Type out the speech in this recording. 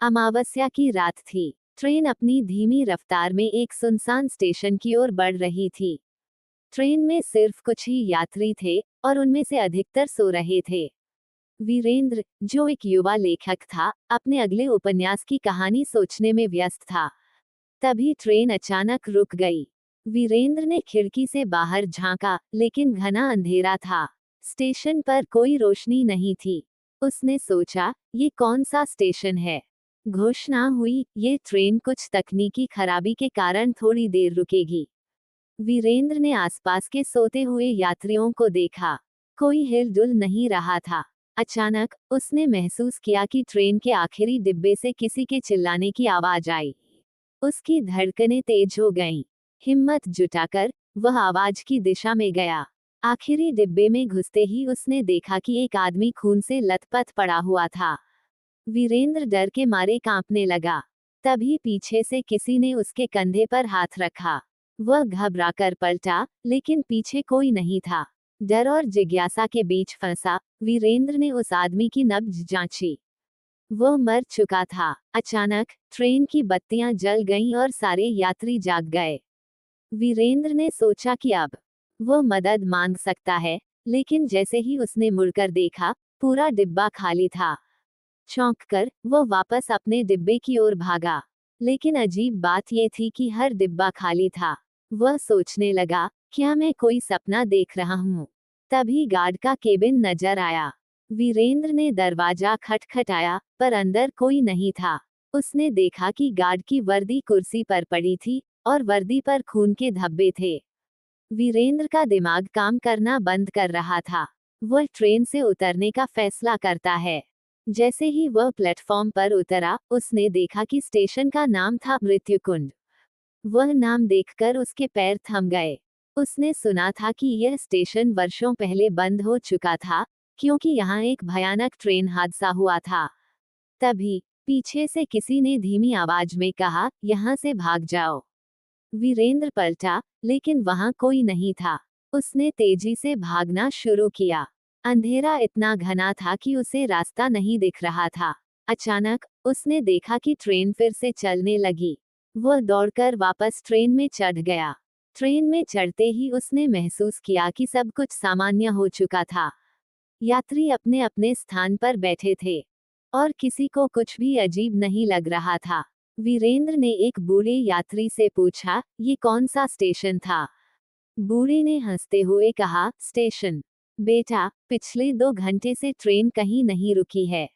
अमावस्या की रात थी। ट्रेन अपनी धीमी रफ्तार में एक सुनसान स्टेशन की ओर बढ़ रही थी। ट्रेन में सिर्फ कुछ ही यात्री थे और उनमें से अधिकतर सो रहे थे। वीरेंद्र, जो एक युवा लेखक था, अपने अगले उपन्यास की कहानी सोचने में व्यस्त था। तभी ट्रेन अचानक रुक गई। वीरेंद्र ने खिड़की से बाहर झांका, लेकिन घना अंधेरा था। स्टेशन पर कोई रोशनी नहीं थी। उसने सोचा, ये कौन सा स्टेशन है? घोषणा हुई, ये ट्रेन कुछ तकनीकी खराबी के कारण थोड़ी देर रुकेगी। वीरेंद्र ने आसपास के सोते हुए यात्रियों को देखा। कोई हिलडुल नहीं रहा था। अचानक उसने महसूस किया कि ट्रेन के आखिरी डिब्बे से किसी के चिल्लाने की आवाज आई। उसकी धड़कनें तेज हो गईं। हिम्मत जुटाकर वह आवाज की दिशा में गया। आखिरी डिब्बे में घुसते ही उसने देखा कि एक आदमी खून से लथपथ पड़ा हुआ था। वीरेंद्र डर के मारे कांपने लगा। तभी पीछे से किसी ने उसके कंधे पर हाथ रखा। वह घबराकर पलटा, लेकिन पीछे कोई नहीं था। डर और जिज्ञासा के बीच फंसा, वीरेंद्र ने उस आदमी की नब्ज जांची। वह मर चुका था। अचानक ट्रेन की बत्तियां जल गईं और सारे यात्री जाग गए। वीरेंद्र ने सोचा कि अब वह मदद मांग सकता है, लेकिन जैसे ही उसने मुड़कर देखा, पूरा डिब्बा खाली था। चौंककर वह वापस अपने डिब्बे की ओर भागा। लेकिन अजीब बात यह थी कि हर डिब्बा खाली था। वह सोचने लगा, क्या मैं कोई सपना देख रहा हूँ? तभी गार्ड का केबिन नजर आया। वीरेंद्र ने दरवाजा खटखटाया, पर अंदर कोई नहीं था। उसने देखा कि गार्ड की वर्दी कुर्सी पर पड़ी थी और वर्दी पर खून के धब्बे थे। वीरेंद्र का दिमाग काम करना बंद कर रहा था। वह ट्रेन से उतरने का फैसला करता है। जैसे ही वह प्लेटफॉर्म पर उतरा, उसने देखा कि स्टेशन का नाम था मृत्युकुंड। वह नाम देखकर उसके पैर थम गए। उसने सुना था कि यह स्टेशन वर्षों पहले बंद हो चुका था, क्योंकि यहाँ एक भयानक ट्रेन हादसा हुआ था। तभी पीछे से किसी ने धीमी आवाज में कहा, यहाँ से भाग जाओ। वीरेंद्र पलटा, लेकिन वहां कोई नहीं था। उसने तेजी से भागना शुरू किया। अंधेरा इतना घना था कि उसे रास्ता नहीं दिख रहा था। अचानक उसने देखा कि ट्रेन फिर से चलने लगी। वह दौड़कर वापस ट्रेन में चढ़ गया। ट्रेन में चढ़ते ही उसने महसूस किया कि सब कुछ सामान्य हो चुका था। यात्री अपने अपने स्थान पर बैठे थे और किसी को कुछ भी अजीब नहीं लग रहा था। वीरेंद्र ने एक बूढ़े यात्री से पूछा, ये कौन सा स्टेशन था? बूढ़े ने हंसते हुए कहा, स्टेशन? बेटा, पिछले 2 घंटे से ट्रेन कहीं नहीं रुकी है।